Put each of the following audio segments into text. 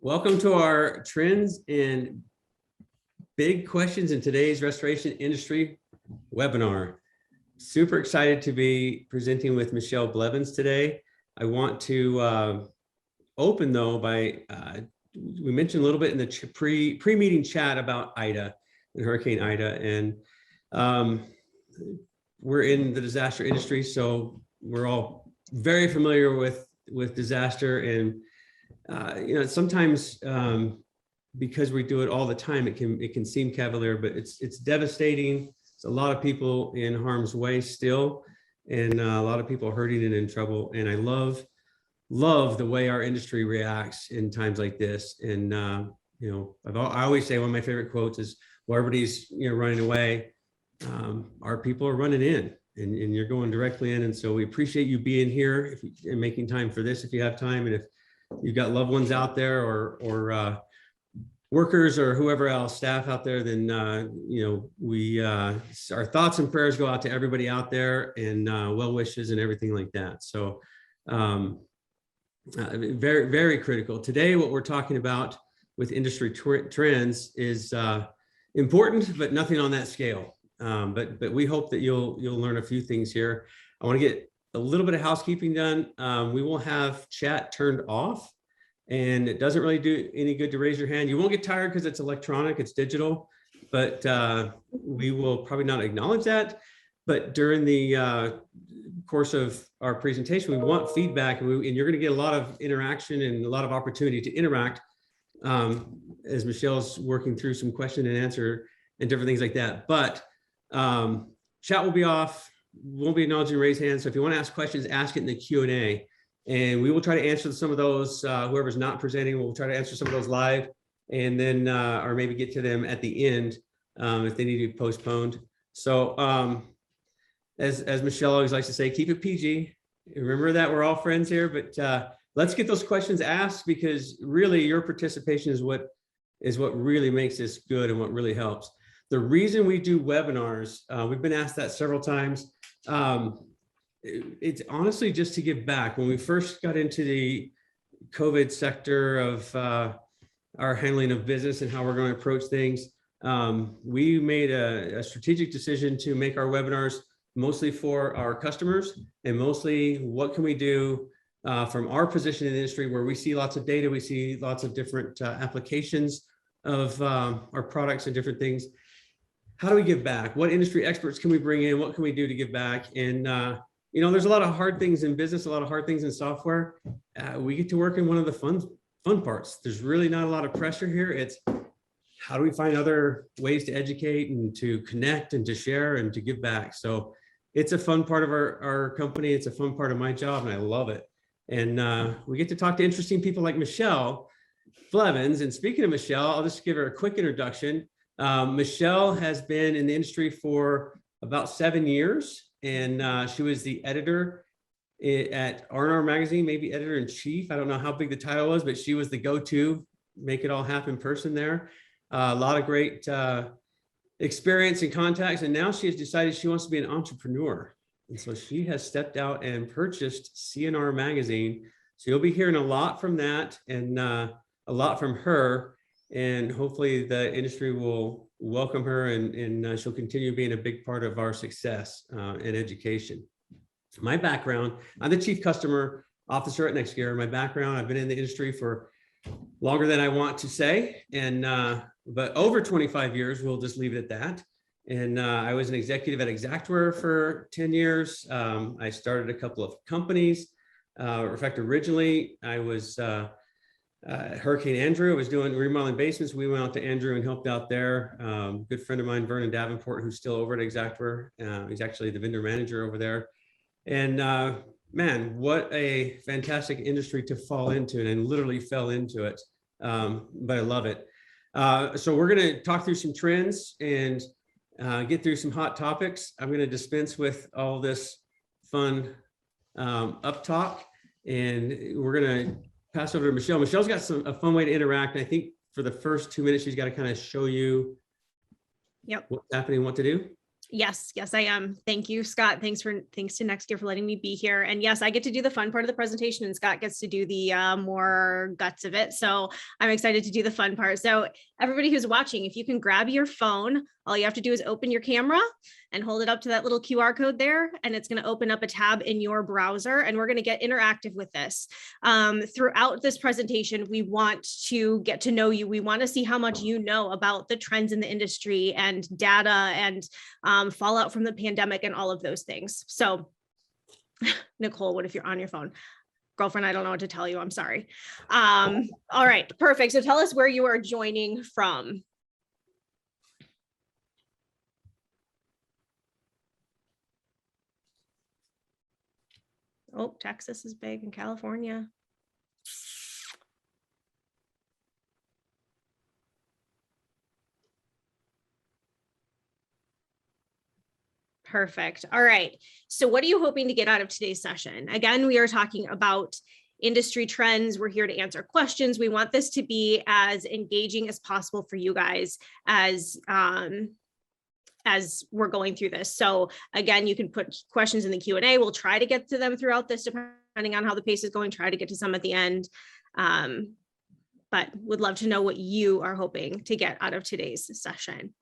Welcome to our trends and big questions in today's restoration industry webinar. Super excited to be presenting with Michelle Blevins today. I want to open though by, we mentioned a little bit in the pre-meeting chat about Ida and Hurricane Ida, and we're in the disaster industry, so we're all very familiar with disaster. And sometimes because we do it all the time, it can seem cavalier, but it's devastating. It's a lot of people in harm's way still, and a lot of people hurting and in trouble. And I love the way our industry reacts in times like this. And I always say one of my favorite quotes is, "Well, everybody's running away. Our people are running in, and you're going directly in." And so we appreciate you being here and making time for this if you have time, and if you've got loved ones out there or workers or whoever else, staff out there, then our thoughts and prayers go out to everybody out there, and well wishes and everything like that. So very, very critical. Today, what we're talking about with industry trends is important, but nothing on that scale. But we hope that you'll learn a few things here. I want to get a little bit of housekeeping done. We will have chat turned off, and it doesn't really do any good to raise your hand. You won't get tired because it's electronic, it's digital, but we will probably not acknowledge that. But during the course of our presentation, we want feedback, and you're going to get a lot of interaction and a lot of opportunity to interact as Michelle's working through some question and answer and different things like that. But chat will be off. Won't be acknowledging raised hands. So if you want to ask questions, ask it in the Q&A, and we will try to answer some of those. Whoever's not presenting, we'll try to answer some of those live, and then or maybe get to them at the end if they need to be postponed. So as Michelle always likes to say, keep it PG. Remember that we're all friends here, but let's get those questions asked, because really your participation is what really makes this good and what really helps. The reason we do webinars, we've been asked that several times. It's honestly just to give back. When we first got into the COVID sector of our handling of business and how we're going to approach things, we made a strategic decision to make our webinars mostly for our customers, and mostly what can we do from our position in the industry, where we see lots of data, we see lots of different applications of our products and different things. How do we give back? What industry experts can we bring in? What can we do to give back? And there's a lot of hard things in business, a lot of hard things in software. We get to work in one of the fun parts. There's really not a lot of pressure here. It's how do we find other ways to educate and to connect and to share and to give back? So it's a fun part of our company. It's a fun part of my job, and I love it. And we get to talk to interesting people like Michelle Blevins. And speaking of Michelle, I'll just give her a quick introduction. Michelle has been in the industry for about 7 years, and she was the editor at R&R Magazine, maybe editor-in-chief. I don't know how big the title was, but she was the go-to, make it all happen person there. A lot of great experience and contacts, and now she has decided she wants to be an entrepreneur. And so she has stepped out and purchased C&R Magazine. So you'll be hearing a lot from that, and a lot from her. And hopefully the industry will welcome her, and she'll continue being a big part of our success and education. My background, I'm the Chief Customer Officer at NextGear. My background, I've been in the industry for longer than I want to say, and but over 25 years, we'll just leave it at that. And I was an executive at Xactware for 10 years. I started a couple of companies. In fact, originally I was Hurricane Andrew. I was doing remodeling basements. We went out to Andrew and helped out there. Good friend of mine, Vernon Davenport, who's still over at Xactware. He's actually the vendor manager over there. And man, what a fantastic industry to fall into, and I literally fell into it, but I love it. So we're going to talk through some trends and get through some hot topics. I'm going to dispense with all this fun up talk, and we're going to pass over to Michelle. Michelle's got a fun way to interact. And I think for the first 2 minutes, she's got to kind of show you what's happening, what to do. Yes, I am. Thank you, Scott. Thanks to Nextgear for letting me be here. And yes, I get to do the fun part of the presentation, and Scott gets to do the more guts of it. So I'm excited to do the fun part. So everybody who's watching, if you can grab your phone, all you have to do is open your camera and hold it up to that little QR code there, and it's going to open up a tab in your browser, and we're going to get interactive with this. Throughout this presentation, we want to get to know you. We want to see how much you know about the trends in the industry and data and fallout from the pandemic and all of those things. So Nicole, what if you're on your phone? Girlfriend, I don't know what to tell you. I'm sorry. All right, perfect. So tell us where you are joining from. Oh, Texas is big, and California. Perfect. All right. So what are you hoping to get out of today's session? Again, we are talking about industry trends. We're here to answer questions. We want this to be as engaging as possible for you guys as we're going through this. So again, you can put questions in the Q&A. We'll try to get to them throughout this, depending on how the pace is going, try to get to some at the end. But would love to know what you are hoping to get out of today's session.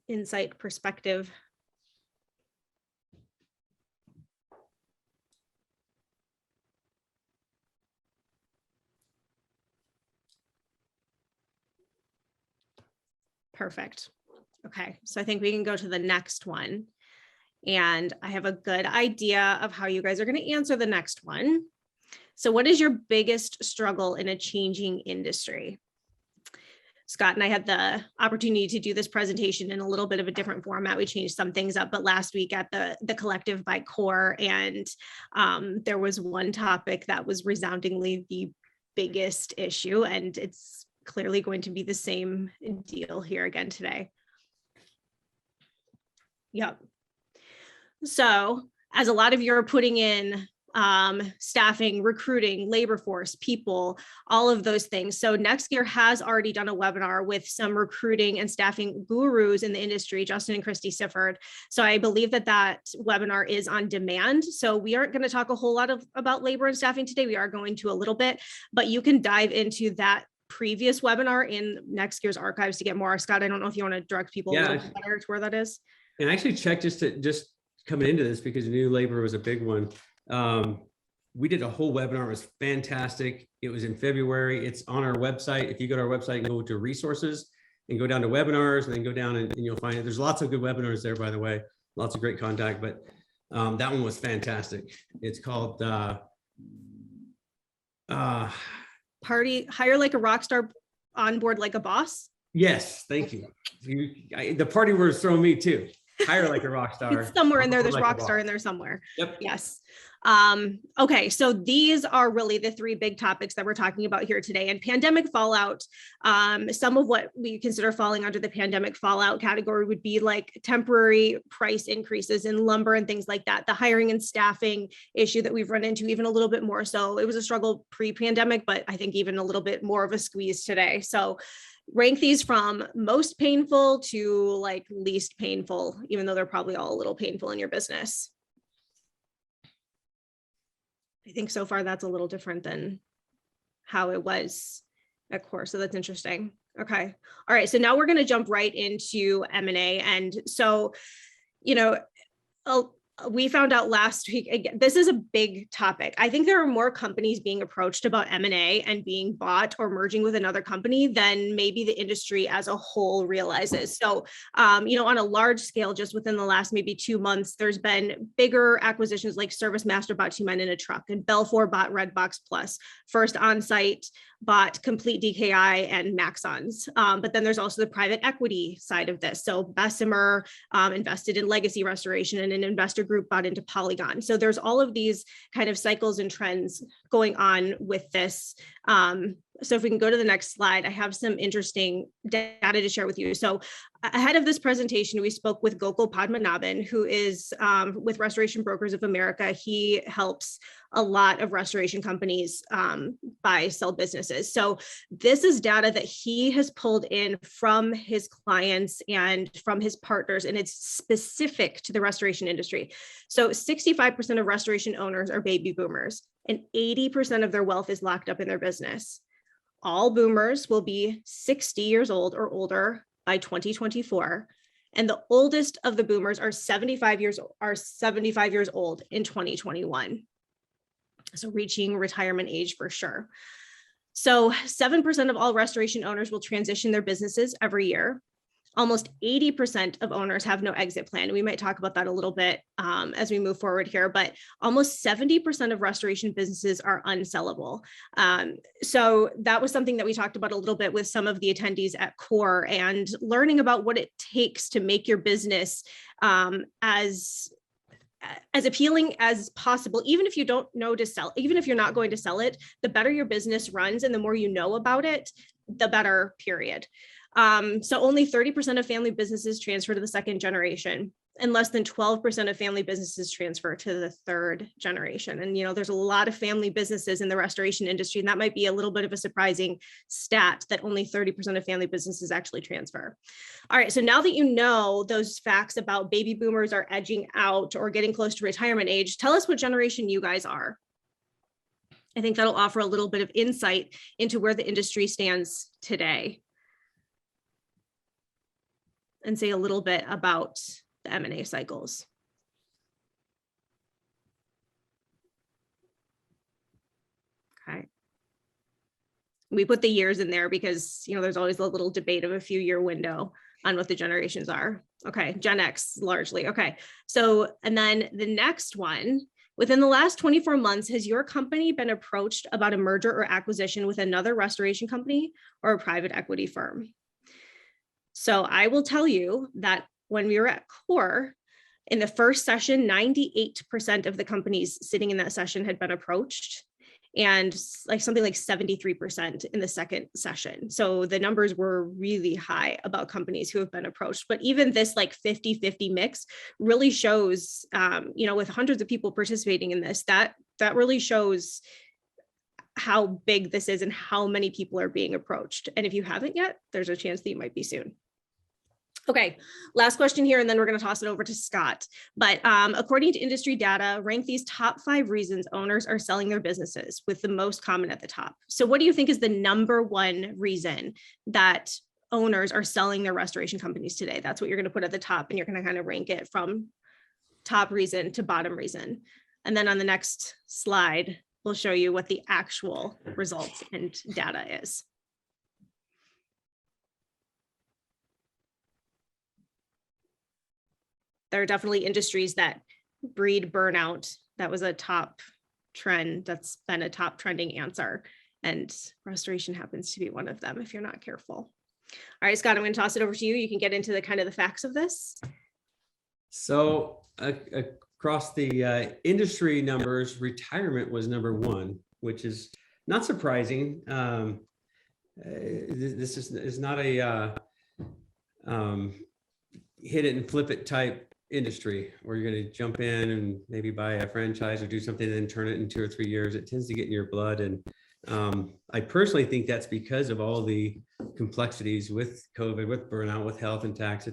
Insight, perspective. Perfect. Okay, so I think we can go to the next one. And I have a good idea of how you guys are going to answer the next one. So what is your biggest struggle in a changing industry? Scott and I had the opportunity to do this presentation in a little bit of a different format. We changed some things up, but last week at the collective by Core, and there was one topic that was resoundingly the biggest issue, and it's clearly going to be the same deal here again today. Yep. So as a lot of you are putting in staffing, recruiting, labor force, people, all of those things. So Nextgear has already done a webinar with some recruiting and staffing gurus in the industry, Justin and Christy Sifford. So I believe that webinar is on demand. So we aren't going to talk a whole lot about labor and staffing today. We are going to a little bit, but you can dive into that previous webinar in Nextgear's archives to get more. Scott, I don't know if you want to direct people a little bit better to where that is. And I actually checked just coming into this, because new labor was a big one. We did a whole webinar. It was fantastic. It was in February. It's on our website. If you go to our website and go to resources and go down to webinars, and then go down and you'll find it. There's lots of good webinars there, by the way, lots of great contact, but that one was fantastic. It's called Party, hire like a rock star, onboard like a boss. Yes, thank you. The party word is throwing me too. Hire like a rock star. It's somewhere in there. There's like rock star in there somewhere. Yep. Yes. Okay, so these are really the three big topics that we're talking about here today. And pandemic fallout, some of what we consider falling under the pandemic fallout category would be like temporary price increases in lumber and things like that. The hiring and staffing issue that we've run into even a little bit more. So it was a struggle pre-pandemic, but I think even a little bit more of a squeeze today. So rank these from most painful to like least painful, even though they're probably all a little painful in your business. I think so far that's a little different than how it was at Core. So that's interesting. Okay. All right. So now we're going to jump right into M&A. And so, you know, we found out last week, again, this is a big topic. I think there are more companies being approached about M&A and being bought or merging with another company than maybe the industry as a whole realizes. So, you know, on a large scale, just within the last maybe 2 months, there's been bigger acquisitions like ServiceMaster bought Two Men in a Truck, and Belfour bought Redbox Plus, First Onsite bought Complete DKI and Maxons. But then there's also the private equity side of this. So Bessemer invested in Legacy Restoration, and an investor group bought into Polygon. So there's all of these kind of cycles and trends going on with this So if we can go to the next slide, I have some interesting data to share with you. So ahead of this presentation, we spoke with Gokul Padmanabhan, who is with Restoration Brokers of America. He helps a lot of restoration companies buy, sell businesses. So this is data that he has pulled in from his clients and from his partners, and it's specific to the restoration industry. So 65% of restoration owners are baby boomers, and 80% of their wealth is locked up in their business. All boomers will be 60 years old or older by 2024. And the oldest of the boomers are 75 years old in 2021. So reaching retirement age for sure. So 7% of all restoration owners will transition their businesses every year. Almost 80% of owners have no exit plan. We might talk about that a little bit as we move forward here, but almost 70% of restoration businesses are unsellable. So that was something that we talked about a little bit with some of the attendees at CORE, and learning about what it takes to make your business as appealing as possible, even if you don't know to sell, even if you're not going to sell it, the better your business runs and the more you know about it, the better, period. So only 30% of family businesses transfer to the second generation, and less than 12% of family businesses transfer to the third generation. And, you know, there's a lot of family businesses in the restoration industry, and that might be a little bit of a surprising stat that only 30% of family businesses actually transfer. All right, so now that you know those facts about baby boomers are edging out or getting close to retirement age, tell us what generation you guys are. I think that'll offer a little bit of insight into where the industry stands today, and say a little bit about the M&A cycles. Okay. We put the years in there because, you know, there's always a little debate of a few-year window on what the generations are. Okay, Gen X largely. Okay, so, and then the next one, within the last 24 months, has your company been approached about a merger or acquisition with another restoration company or a private equity firm? So I will tell you that when we were at CORE, in the first session, 98% of the companies sitting in that session had been approached, and like something like 73% in the second session. So the numbers were really high about companies who have been approached. But even this like 50-50 mix really shows, you know, with hundreds of people participating in this, that really shows how big this is and how many people are being approached. And if you haven't yet, there's a chance that you might be soon. Okay, last question here, and then we're going to toss it over to Scott. But according to industry data, rank these top 5 reasons owners are selling their businesses, with the most common at the top. So what do you think is the number one reason that owners are selling their restoration companies today? That's what you're going to put at the top, and you're going to kind of rank it from top reason to bottom reason. And then on the next slide, we'll show you what the actual results and data is. There are definitely industries that breed burnout. That was a top trend. That's been a top trending answer. And restoration happens to be one of them if you're not careful. All right, Scott, I'm going to toss it over to you. You can get into the kind of the facts of this. So across the industry numbers, retirement was number 1, which is not surprising. This is not a hit it and flip it type industry where you're going to jump in and maybe buy a franchise or do something and then turn it in 2 or 3 years. It tends to get in your blood. And I personally think that's because of all the complexities with COVID, with burnout, with health and tax.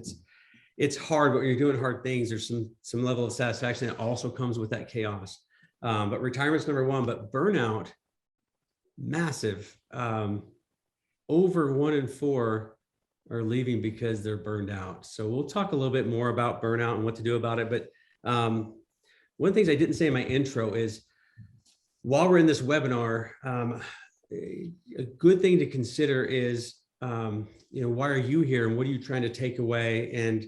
It's hard, but when you're doing hard things, there's some level of satisfaction that also comes with that chaos. But retirement's number 1, but burnout, massive. Over 1 in 4 are leaving because they're burned out. So we'll talk a little bit more about burnout and what to do about it. But one of the things I didn't say in my intro is, while we're in this webinar, a good thing to consider is, you know, why are you here and what are you trying to take away? And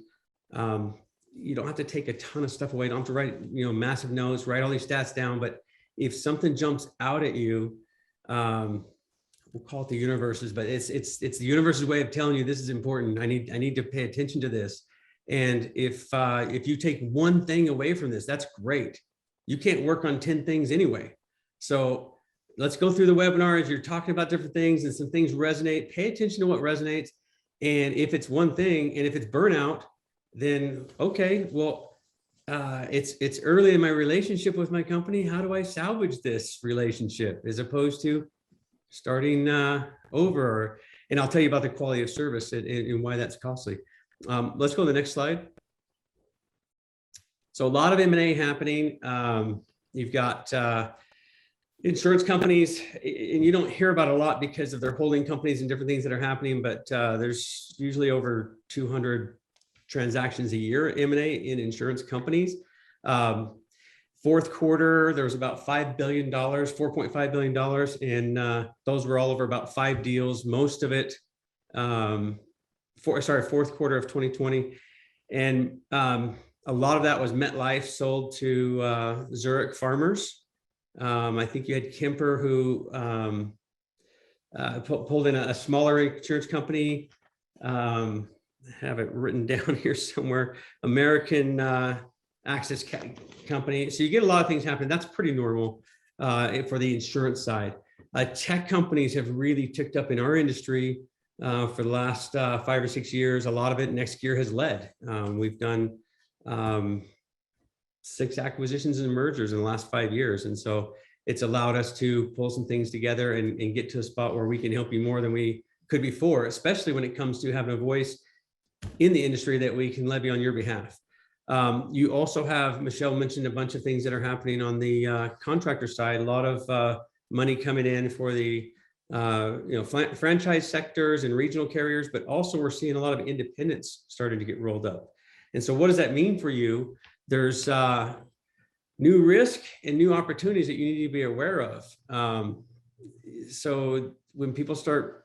you don't have to take a ton of stuff away. You don't have to write, you know, massive notes, write all these stats down. But if something jumps out at you, we'll call it the universe's, but it's the universe's way of telling you this is important. I need to pay attention to this. And if you take one thing away from this, that's great. You can't work on 10 things anyway. So let's go through the webinar as you're talking about different things and some things resonate. Pay attention to what resonates. And if it's one thing, and if it's burnout, then okay, well, it's early in my relationship with my company. How do I salvage this relationship as opposed to starting over? And I'll tell you about the quality of service and why that's costly. Let's go to the next slide. So a lot of M&A happening. You've got insurance companies, and you don't hear about it a lot because of their holding companies and different things that are happening, but there's usually over 200 transactions a year, M&A in insurance companies. Fourth quarter, there was about $5 billion, $4.5 billion, and those were all over about 5 deals, most of it, fourth quarter of 2020. And a lot of that was MetLife sold to Zurich Farmers. I think you had Kemper who pulled in a smaller insurance company. I have it written down here somewhere. American Access Company. So you get a lot of things happening. That's pretty normal for the insurance side. Tech companies have really ticked up in our industry for the last 5 or 6 years. A lot of it next year has led. We've done 6 acquisitions and mergers in the last 5 years. And so it's allowed us to pull some things together and get to a spot where we can help you more than we could before, especially when it comes to having a voice in the industry that we can levy on your behalf. You also have, Michelle mentioned a bunch of things that are happening on the contractor side, a lot of money coming in for the franchise sectors and regional carriers, but also we're seeing a lot of independents starting to get rolled up. And so what does that mean for you? There's new risk and new opportunities that you need to be aware of. So when people start,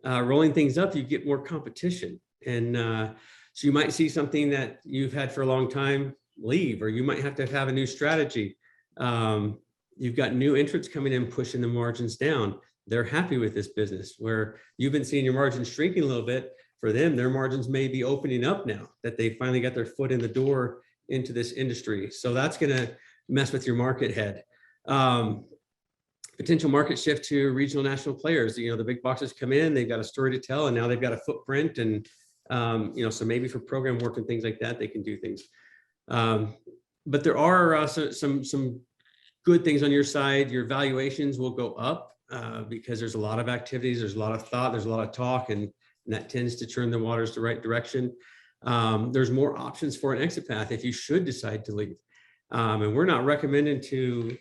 rolling things up, you get more competition. And so you might see something that you've had for a long time leave, or you might have to have a new strategy. You've got new entrants coming in, pushing the margins down. They're happy with this business where you've been seeing your margins shrinking a little bit. For them, their margins may be opening up now that they finally got their foot in the door into this industry. So that's going to mess with your market head. Potential market shift to regional national players. The big boxes come in, they've got a story to tell, and now they've got a footprint. And, so maybe for program work and things like that, they can do things. But there are some good things on your side. Your valuations will go up because there's a lot of activities, there's a lot of thought, there's a lot of talk, and that tends to turn the waters the right direction. There's more options for an exit path if you should decide to leave. And we're not recommending to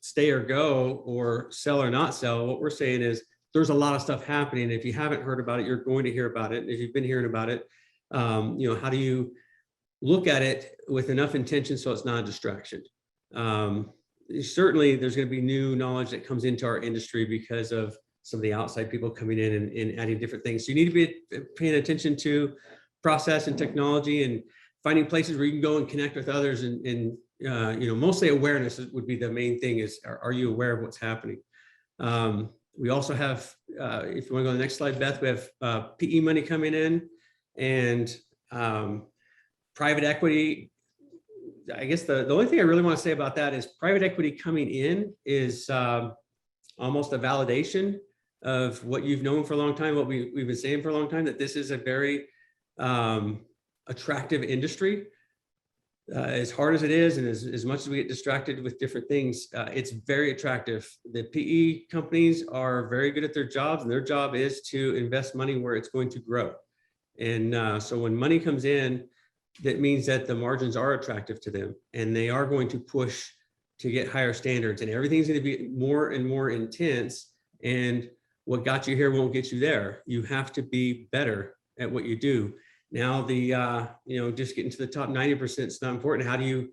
stay or go or sell or not sell. What we're saying is there's a lot of stuff happening. If you haven't heard about it, you're going to hear about it. If you've been hearing about it, how do you look at it with enough intention so it's not a distraction? Certainly, there's going to be new knowledge that comes into our industry because of some of the outside people coming in and adding different things. So you need to be paying attention to process and technology and finding places where you can go and connect with others. And mostly awareness would be the main thing is, are you aware of what's happening? We also have, if you want to go to the next slide, Beth, we have PE money coming in and private equity. I guess the only thing I really want to say about that is private equity coming in is almost a validation of what you've known for a long time, what we've been saying for a long time, that this is a very attractive industry. As hard as it is, and as much as we get distracted with different things, it's very attractive. The PE companies are very good at their jobs, and their job is to invest money where it's going to grow. And so when money comes in, that means that the margins are attractive to them, and they are going to push to get higher standards, and everything's going to be more and more intense. And what got you here won't get you there. You have to be better at what you do. Now just getting to the top 90% is not important. How do you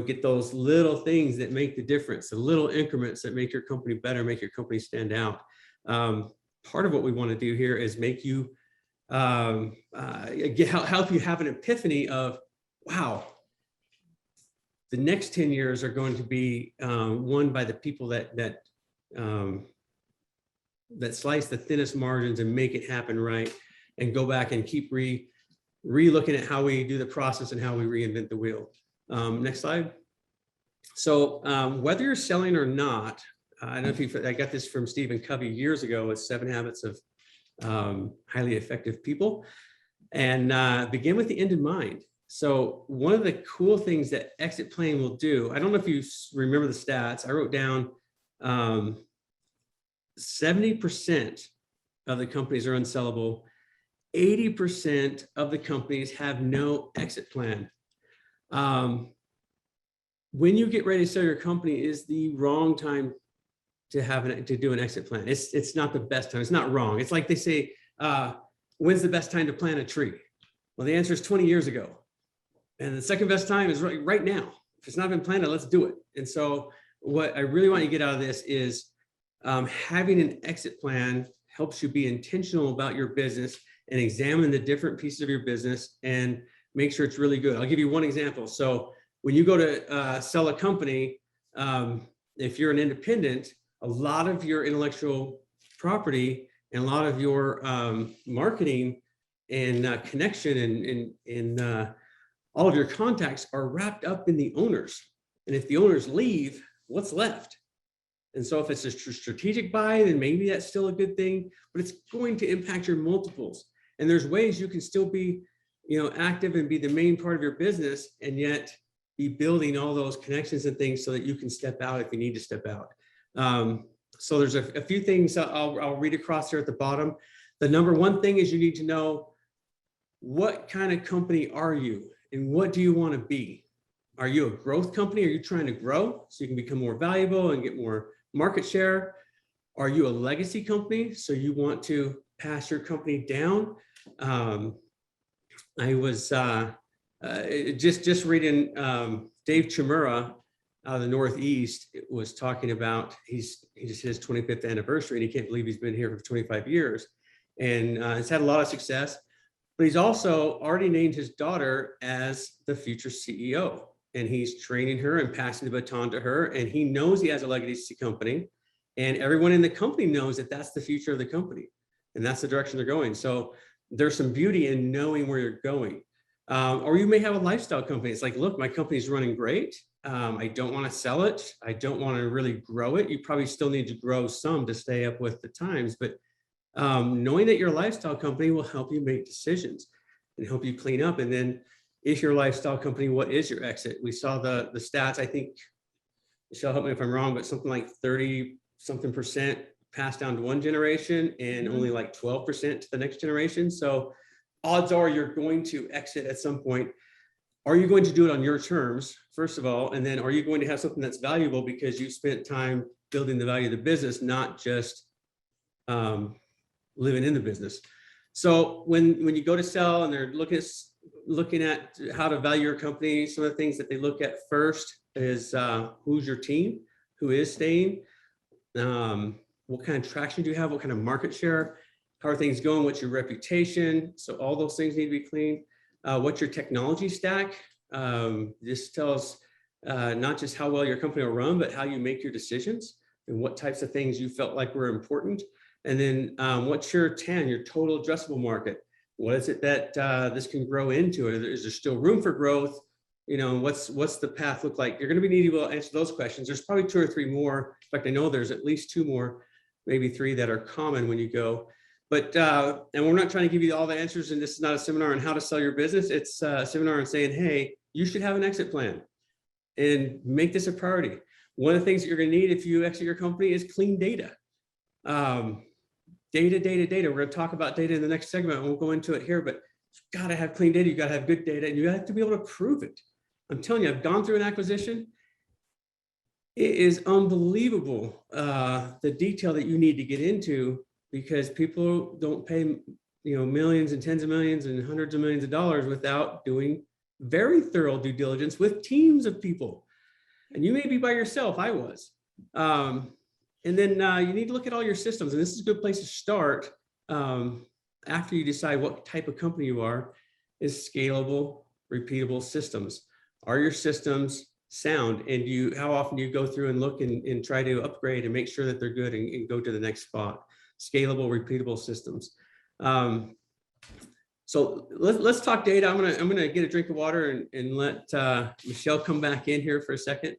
get those little things that make the difference, the little increments that make your company better, make your company stand out? Part of what we want to do here is make you help you have an epiphany of, wow, the next 10 years are going to be won by the people that slice the thinnest margins and make it happen right, and go back and keep re-looking at how we do the process and how we reinvent the wheel. Next slide. So whether you're selling or not, I don't know if I got this from Stephen Covey years ago with 7 Habits of Highly Effective People, and begin with the end in mind. So one of the cool things that exit plan will do, I don't know if you remember the stats, I wrote down 70% of the companies are unsellable. 80% of the companies have no exit plan. When you get ready to sell your company is the wrong time to do an exit plan. It's not the best time. It's not wrong. It's like they say, when's the best time to plant a tree? Well, the answer is 20 years ago. And the second best time is right now. If it's not been planted, let's do it. And so what I really want you to get out of this is having an exit plan helps you be intentional about your business and examine the different pieces of your business and make sure it's really good. I'll give you one example. So when you go to sell a company, if you're an independent, a lot of your intellectual property and a lot of your marketing and connection and all of your contacts are wrapped up in the owners. And if the owners leave, what's left? And so if it's a strategic buy, then maybe that's still a good thing, but it's going to impact your multiples. And there's ways you can still be, active and be the main part of your business and yet be building all those connections and things so that you can step out if you need to step out. So there's a few things I'll read across here at the bottom. The number one thing is you need to know, what kind of company are you and what do you want to be? Are you a growth company? Are you trying to grow so you can become more valuable and get more market share? Are you a legacy company? So you want to pass your company down? I was just reading Dave Chimura out of the Northeast was talking about, he just hit his 25th anniversary and he can't believe he's been here for 25 years and has had a lot of success, but he's also already named his daughter as the future CEO. And he's training her and passing the baton to her. And he knows he has a legacy company. And everyone in the company knows that that's the future of the company. And that's the direction they're going. So there's some beauty in knowing where you're going. Or you may have a lifestyle company. It's like, look, my company's running great. I don't want to sell it. I don't want to really grow it. You probably still need to grow some to stay up with the times. But knowing that your lifestyle company will help you make decisions and help you clean up. And then if your lifestyle company, what is your exit? We saw the stats, I think, Michelle, help me if I'm wrong, but something like 30-something% passed down to one generation and only like 12% to the next generation. So odds are you're going to exit at some point. Are you going to do it on your terms, first of all? And then are you going to have something that's valuable because you spent time building the value of the business, not just living in the business? So when you go to sell and they're looking at how to value your company, some of the things that they look at first is who's your team, who is staying, what kind of traction do you have, what kind of market share, how are things going, what's your reputation? So all those things need to be clean. What's your technology stack? This tells not just how well your company will run, but how you make your decisions and what types of things you felt like were important. And then what's your TAM, your total addressable market? What is it that this can grow into? Is there still room for growth? What's the path look like? You're going to be needing to answer those questions. There's probably 2 or 3 more. In fact, I know there's at least 2 more, maybe 3 that are common when you go. But, and we're not trying to give you all the answers, and this is not a seminar on how to sell your business. It's a seminar on saying, hey, you should have an exit plan and make this a priority. One of the things that you're going to need if you exit your company is clean data. Data. We're going to talk about data in the next segment. I won't go into it here, but you've got to have clean data. You've got to have good data, and you have to be able to prove it. I'm telling you, I've gone through an acquisition. It is unbelievable, the detail that you need to get into, because people don't pay, millions and tens of millions and hundreds of millions of dollars without doing very thorough due diligence with teams of people. And you may be by yourself. I was. And then you need to look at all your systems. And this is a good place to start after you decide what type of company you are, is scalable, repeatable systems. Are your systems sound? And how often do you go through and look and try to upgrade and make sure that they're good and go to the next spot? Scalable, repeatable systems. So let's talk data. I'm gonna get a drink of water and let Michelle come back in here for a second.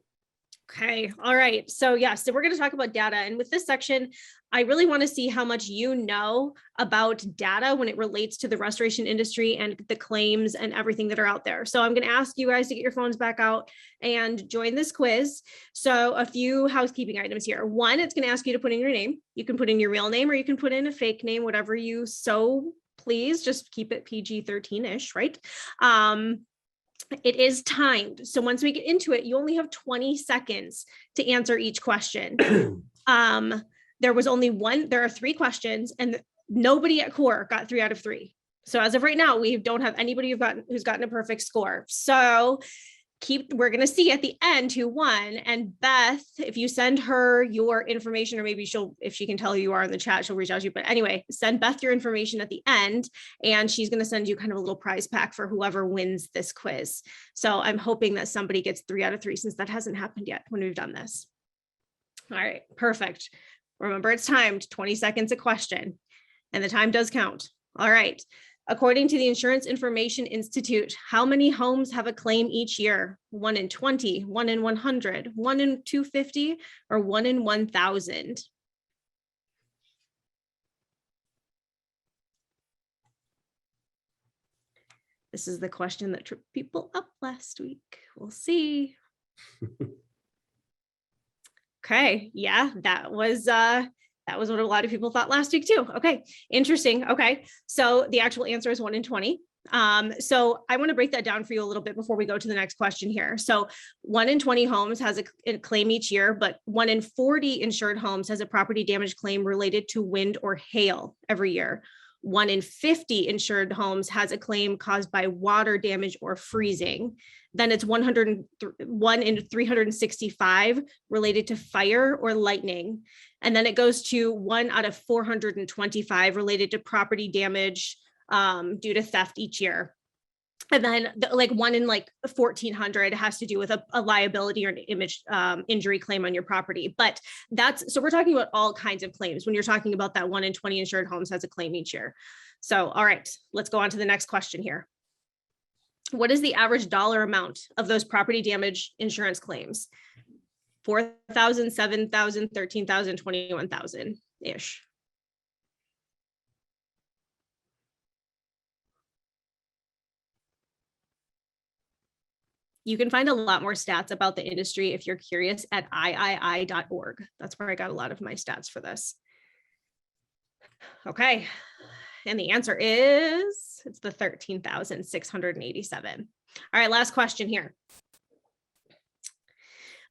Okay. All right. So so we're going to talk about data. And with this section, I really want to see how much you know about data when it relates to the restoration industry and the claims and everything that are out there. So I'm going to ask you guys to get your phones back out and join this quiz. So a few housekeeping items here. One, it's going to ask you to put in your name. You can put in your real name or you can put in a fake name, whatever you so please. Just keep it PG-13-ish, right? It is timed. So once we get into it, you only have 20 seconds to answer each question. There are 3 questions and nobody at core got 3 out of 3. So as of right now, we don't have anybody who's gotten a perfect score. So we're going to see at the end who won. And Beth, if you send her your information, or maybe if she can tell who you are in the chat, she'll reach out to you. But anyway, send Beth your information at the end, and she's going to send you kind of a little prize pack for whoever wins this quiz. So I'm hoping that somebody gets 3 out of 3, since that hasn't happened yet when we've done this. All right, perfect. Remember, it's timed, 20 seconds a question, and the time does count. All right. According to the Insurance Information Institute, how many homes have a claim each year? 1 in 20, 1 in 100, 1 in 250, or 1 in 1,000? This is the question that tripped people up last week. We'll see. Okay, yeah, that was what a lot of people thought last week too. Okay, interesting. Okay, so the actual answer is 1 in 20. So I want to break that down for you a little bit before we go to the next question here. So 1 in 20 homes has a claim each year, but 1 in 40 insured homes has a property damage claim related to wind or hail every year. 1 in 50 insured homes has a claim caused by water damage or freezing. Then it's 1 in 365 related to fire or lightning. And then it goes to 1 out of 425 related to property damage due to theft each year. And then 1 in 1,400 has to do with a liability or an injury claim on your property. But so we're talking about all kinds of claims when you're talking about that 1 in 20 insured homes has a claim each year. So, all right, let's go on to the next question here. What is the average dollar amount of those property damage insurance claims? 4,000, 7,000, 13,000, 21,000-ish. You can find a lot more stats about the industry if you're curious at iii.org. That's where I got a lot of my stats for this. Okay, and the answer is, it's the 13,687. All right, last question here.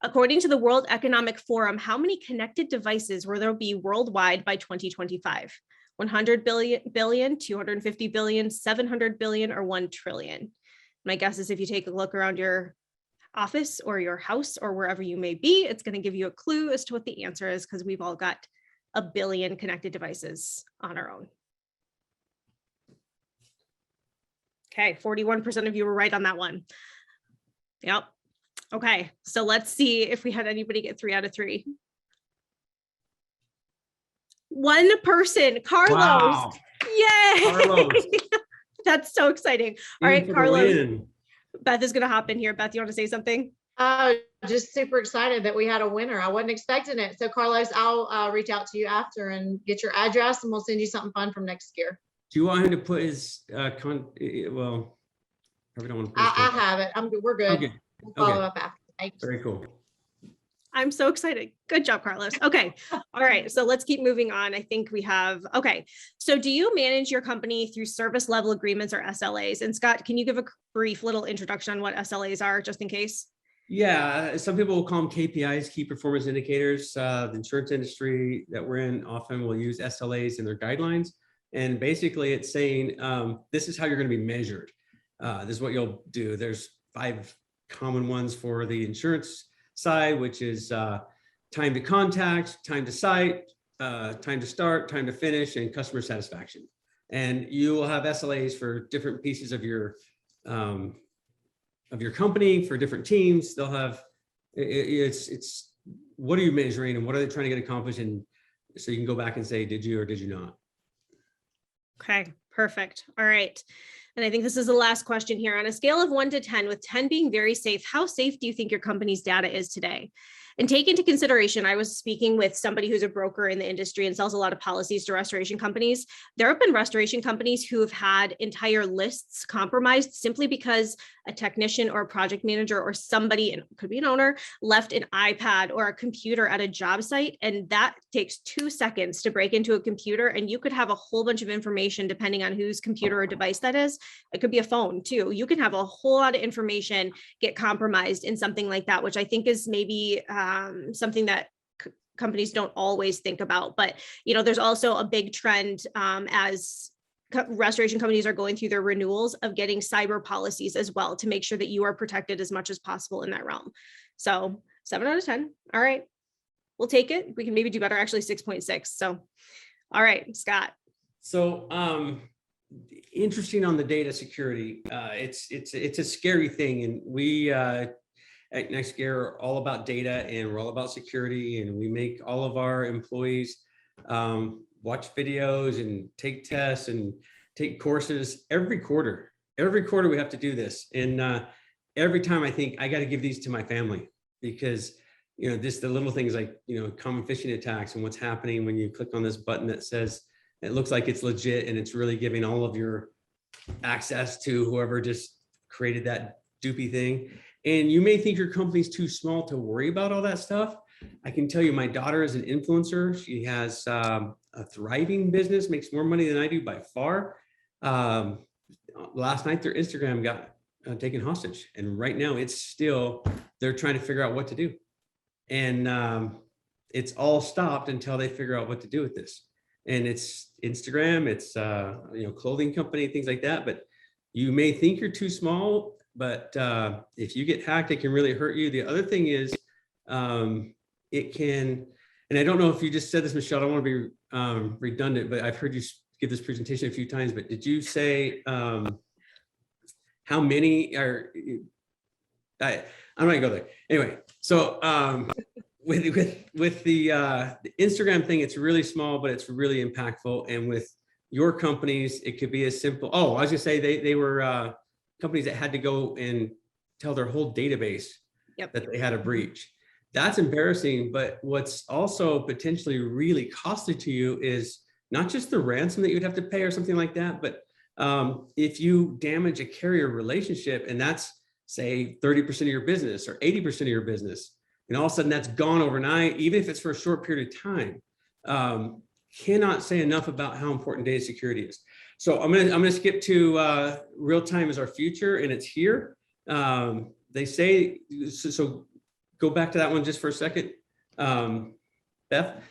According to the World Economic Forum, how many connected devices will there be worldwide by 2025? 100 billion, 250 billion, 700 billion, or 1 trillion? My guess is if you take a look around your office or your house or wherever you may be, it's going to give you a clue as to what the answer is, because we've all got a billion connected devices on our own. Okay, 41% of you were right on that one. Yep. Okay, so let's see if we had anybody get 3 out of 3. One person, Carlos. Wow. Yay! Carlos. That's so exciting. All right, Carlos. Beth is going to hop in here. Beth, you want to say something? Just super excited that we had a winner. I wasn't expecting it. So Carlos, I'll reach out to you after and get your address, and we'll send you something fun from next year. Do you want him to put his well, probably don't want to put his I have it. We're good. Okay. We'll follow up after. Thanks. Very cool. I'm so excited. Good job, Carlos. Okay. All right. So let's keep moving on. I think we have, okay. So do you manage your company through service level agreements or SLAs? And Scott, can you give a brief little introduction on what SLAs are, just in case? Yeah, some people will call them KPIs, key performance indicators. The insurance industry that we're in often will use SLAs in their guidelines. And basically it's saying, this is how you're going to be measured. This is what you'll do. There's 5 common ones for the insurance side, which is time to contact, time to site, time to start, time to finish, and customer satisfaction. And you will have SLAs for different pieces of your company, for different teams. They'll have, it's what are you measuring and what are they trying to get accomplished? And so you can go back and say, did you or did you not? Okay, perfect. All right. And I think this is the last question here. On a scale of 1 to 10, with 10 being very safe, how safe do you think your company's data is today? And take into consideration, I was speaking with somebody who's a broker in the industry and sells a lot of policies to restoration companies. There have been restoration companies who have had entire lists compromised simply because a technician or a project manager or somebody, and it could be an owner, left an iPad or a computer at a job site. And that takes 2 seconds to break into a computer. And you could have a whole bunch of information depending on whose computer or device that is. It could be a phone too. You can have a whole lot of information get compromised in something like that, which I think is maybe something that companies don't always think about. But, there's also a big trend as restoration companies are going through their renewals of getting cyber policies as well to make sure that you are protected as much as possible in that realm. So 7 out of 10. All right, we'll take it. We can maybe do better, actually 6.6. So, all right, Scott. So, interesting on the data security. It's a scary thing, and we at NextGear are all about data, and we're all about security, and we make all of our employees watch videos and take tests and take courses every quarter. Every quarter we have to do this, and every time I think I got to give these to my family, because just the little things like common phishing attacks and what's happening when you click on this button that says it looks like it's legit and it's really giving all of your access to whoever just created that doopy thing. And you may think your company's too small to worry about all that stuff. I can tell you, my daughter is an influencer. She has a thriving business, makes more money than I do by far. Last night, their Instagram got taken hostage. And right now they're trying to figure out what to do. And it's all stopped until they figure out what to do with this. And it's Instagram, it's clothing company, things like that. But you may think you're too small, but if you get hacked, it can really hurt you. The other thing is it can, and I don't know if you just said this, Michelle, I don't want to be redundant, but I've heard you give this presentation a few times, but did you say how many are, I'm not gonna go there. Anyway, so with the Instagram thing, it's really small, but it's really impactful. And with your companies, it could be as simple. Oh, I was gonna say they were companies that had to go and tell their whole database that they had a breach. That's embarrassing. But what's also potentially really costly to you is not just the ransom that you'd have to pay or something like that, but if you damage a carrier relationship, and that's say 30% of your business or 80% of your business, and all of a sudden that's gone overnight, even if it's for a short period of time, cannot say enough about how important data security is. So I'm gonna skip to real time is our future, and it's here. They say, so go back to that one just for a second, Beth.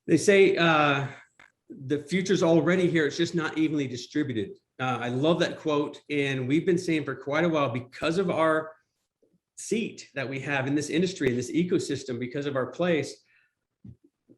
They say the future's already here, it's just not evenly distributed. I love that quote, and we've been saying for quite a while, because of our seat that we have in this industry, in this ecosystem, because of our place,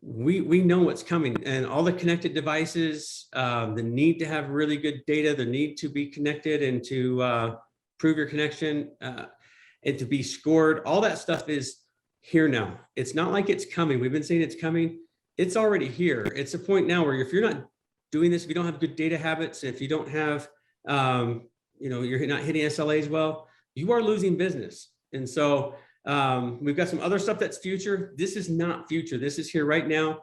we know what's coming, and all the connected devices, the need to have really good data, the need to be connected and to prove your connection and to be scored, all that stuff is here now. It's not like it's coming. We've been saying it's coming. It's already here. It's a point now where if you're not doing this, if you don't have good data habits, if you don't have, you're not hitting SLAs well, you are losing business. And so we've got some other stuff that's future. This is not future. This is here right now.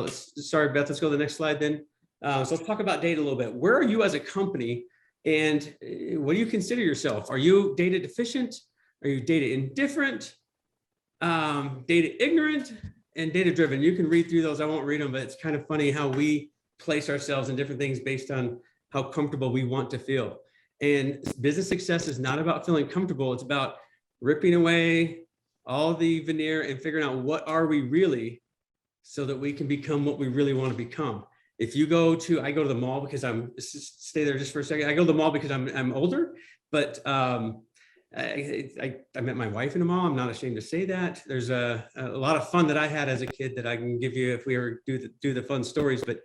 Sorry, Beth, let's go to the next slide then. So let's talk about data a little bit. Where are you as a company, and what do you consider yourself? Are you data deficient? Are you data indifferent? Data ignorant? And data driven? You can read through those. I won't read them, but it's kind of funny how we place ourselves in different things based on how comfortable we want to feel. And business success is not about feeling comfortable. It's about ripping away all the veneer and figuring out what are we really, so that we can become what we really want to become. If you I go to the mall because stay there just for a second. I go to the mall because I'm older, but I met my wife in the mall. I'm not ashamed to say that. There's a lot of fun that I had as a kid that I can give you if we ever do the fun stories. But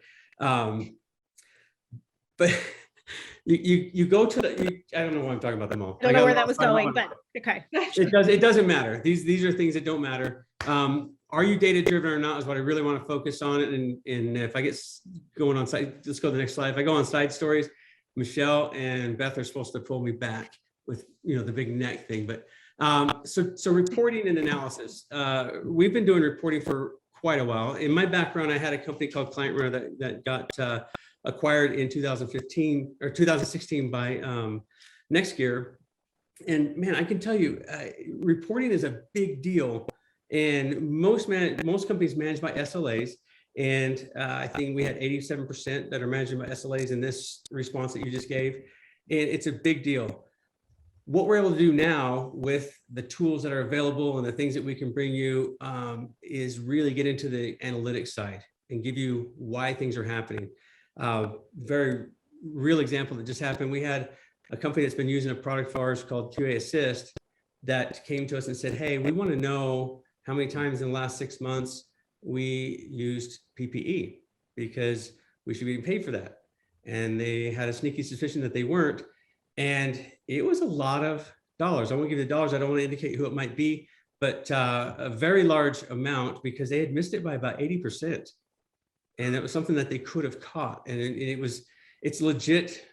you go to I don't know why I'm talking about the mall. I don't know where that was going, but okay. It doesn't matter. These are things that don't matter. Are you data driven or not is what I really want to focus on. And if I get going on side, let's go to the next slide. If I go on side stories, Michelle and Beth are supposed to pull me back with, the big neck thing. But so reporting and analysis. We've been doing reporting for quite a while. In my background, I had a company called Client Runner that got acquired in 2015 or 2016 by NextGear. And man, I can tell you, reporting is a big deal. And most companies managed by SLAs. And I think we had 87% that are managed by SLAs in this response that you just gave. And it's a big deal. What we're able to do now with the tools that are available and the things that we can bring you is really get into the analytics side and give you why things are happening. Very real example that just happened. We had a company that's been using a product of ours called QA Assist that came to us and said, hey, we want to know how many times in the last 6 months we used PPE because we should be paid for that. And they had a sneaky suspicion that they weren't. And it was a lot of dollars. I won't give you the dollars. I don't want to indicate who it might be, but a very large amount because they had missed it by about 80%. And that was something that they could have caught. And it's legit.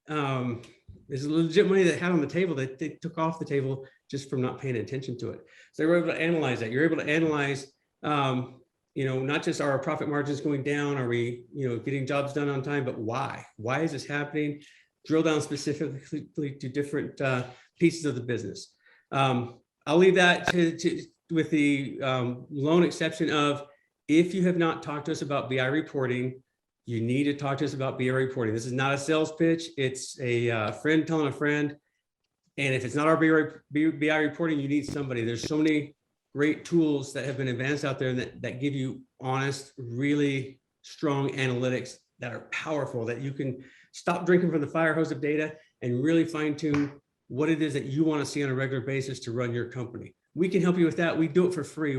There's legit money that they had on the table that they took off the table just from not paying attention to it. So they were able to analyze that. You're able to analyze, not just are our profit margins going down, are we, getting jobs done on time, but why? Why is this happening? Drill down specifically to different pieces of the business. I'll leave that with the lone exception of if you have not talked to us about BI reporting, you need to talk to us about BI reporting. This is not a sales pitch. It's a friend telling a friend. And if it's not our BI reporting, you need somebody. There's so many great tools that have been advanced out there that give you honest, really strong analytics that are powerful, that you can stop drinking from the fire hose of data and really fine tune what it is that you want to see on a regular basis to run your company. We can help you with that. We do it for free.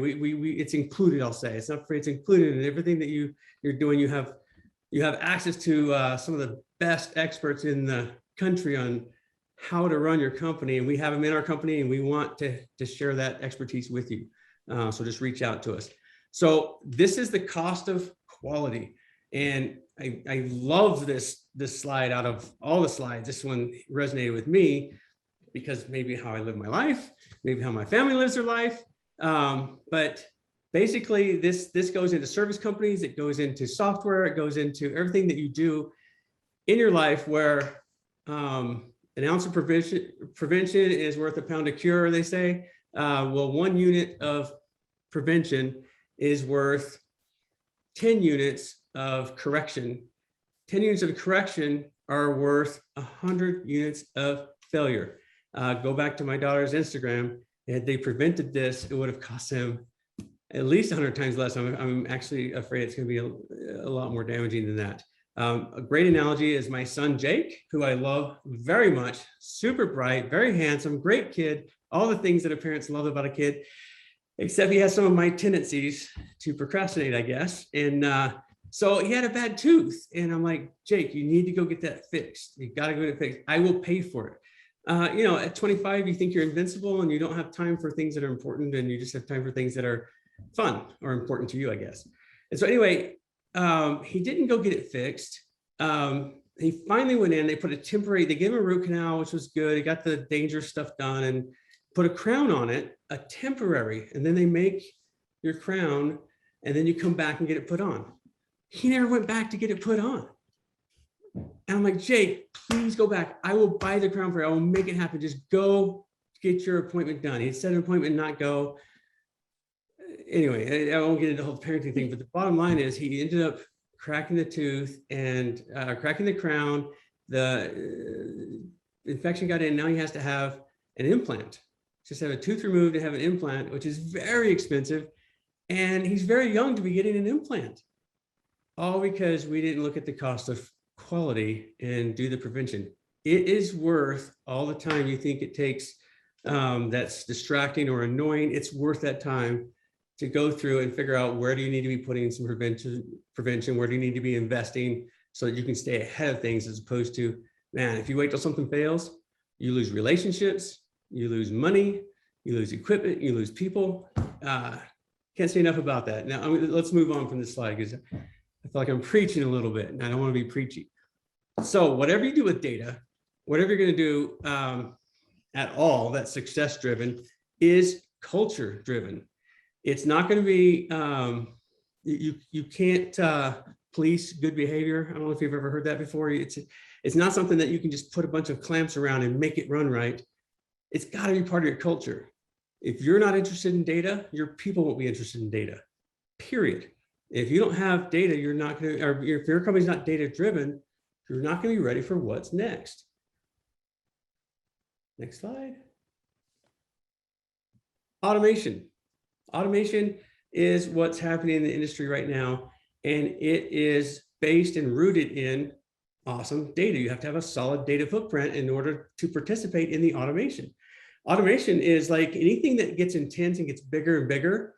It's included, I'll say. It's not free, it's included in everything that you're doing. You have access to some of the best experts in the country on how to run your company. And we have them in our company and we want to share that expertise with you. So just reach out to us. So this is the cost of quality. And I love this slide out of all the slides. This one resonated with me because maybe how I live my life, maybe how my family lives their life. But basically this goes into service companies, it goes into software, it goes into everything that you do in your life where an ounce of prevention is worth a pound of cure, they say. Well, 1 unit of prevention is worth 10 units of correction. 10 units of correction are worth 100 units of failure. Go back to my daughter's Instagram. Had they prevented this, it would have cost them at least 100 times less. I'm actually afraid it's going to be a lot more damaging than that. A great analogy is my son, Jake, who I love very much, super bright, very handsome, great kid, all the things that a parents love about a kid, except he has some of my tendencies to procrastinate, I guess. And so he had a bad tooth. And I'm like, Jake, you need to go get that fixed. You got to go get it fixed. I will pay for it. At 25, you think you're invincible and you don't have time for things that are important and you just have time for things that are fun or important to you, I guess. And so anyway, he didn't go get it fixed. He finally went in, they gave him a root canal, which was good. He got the dangerous stuff done and put a crown on it, a temporary, and then they make your crown and then you come back and get it put on. He never went back to get it put on. And I'm like, Jake, please go back. I will buy the crown for you. I will make it happen. Just go get your appointment done. He set an appointment, not go. Anyway, I won't get into the whole parenting thing, but the bottom line is he ended up cracking the tooth and cracking the crown. The infection got in. Now he has to have an implant. Just have a tooth removed and have an implant, which is very expensive. And he's very young to be getting an implant. All because we didn't look at the cost of quality and do the prevention. It is worth all the time you think it takes that's distracting or annoying. It's worth that time to go through and figure out where do you need to be putting some prevention, where do you need to be investing so that you can stay ahead of things, as opposed to, man, if you wait till something fails, you lose relationships, you lose money, you lose equipment, you lose people. Can't say enough about that. Now, let's move on from this slide because I feel like I'm preaching a little bit and I don't want to be preachy. So whatever you do with data, whatever you're going to do at all that's success driven is culture driven. It's not going to be, you can't police good behavior. I don't know if you've ever heard that before. It's not something that you can just put a bunch of clamps around and make it run right. It's got to be part of your culture. If you're not interested in data, your people won't be interested in data, period. If you don't have data, you're not going to, or if your company's not data driven, you're not going to be ready for what's next. Next slide. Automation. Automation is what's happening in the industry right now, and it is based and rooted in awesome data. You have to have a solid data footprint in order to participate in the automation. Automation is like anything that gets intense and gets bigger and bigger.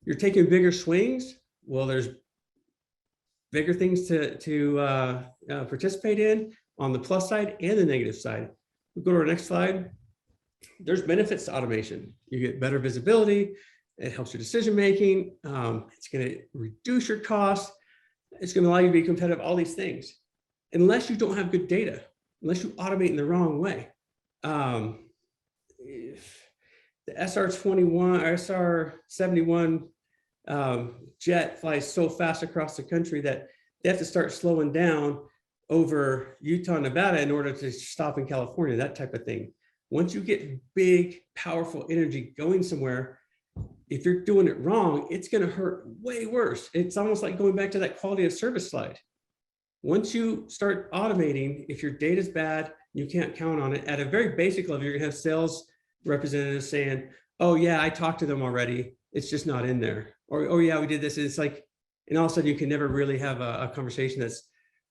You're taking bigger swings. Well, there's bigger things to participate in on the plus side and the negative side. We'll go to our next slide. There's benefits to automation. You get better visibility. It helps your decision-making. It's going to reduce your costs. It's going to allow you to be competitive, all these things. Unless you don't have good data, unless you automate in the wrong way. If the SR-21 or SR-71 jet flies so fast across the country that they have to start slowing down over Utah and Nevada in order to stop in California, that type of thing. Once you get big, powerful energy going somewhere, if you're doing it wrong, it's going to hurt way worse. It's almost like going back to that quality of service slide. Once you start automating, if your data is bad, you can't count on it. At a very basic level, you're going to have sales representatives saying, oh yeah, I talked to them already. It's just not in there. Or, oh yeah, we did this. It's like, and all of a sudden you can never really have a conversation that's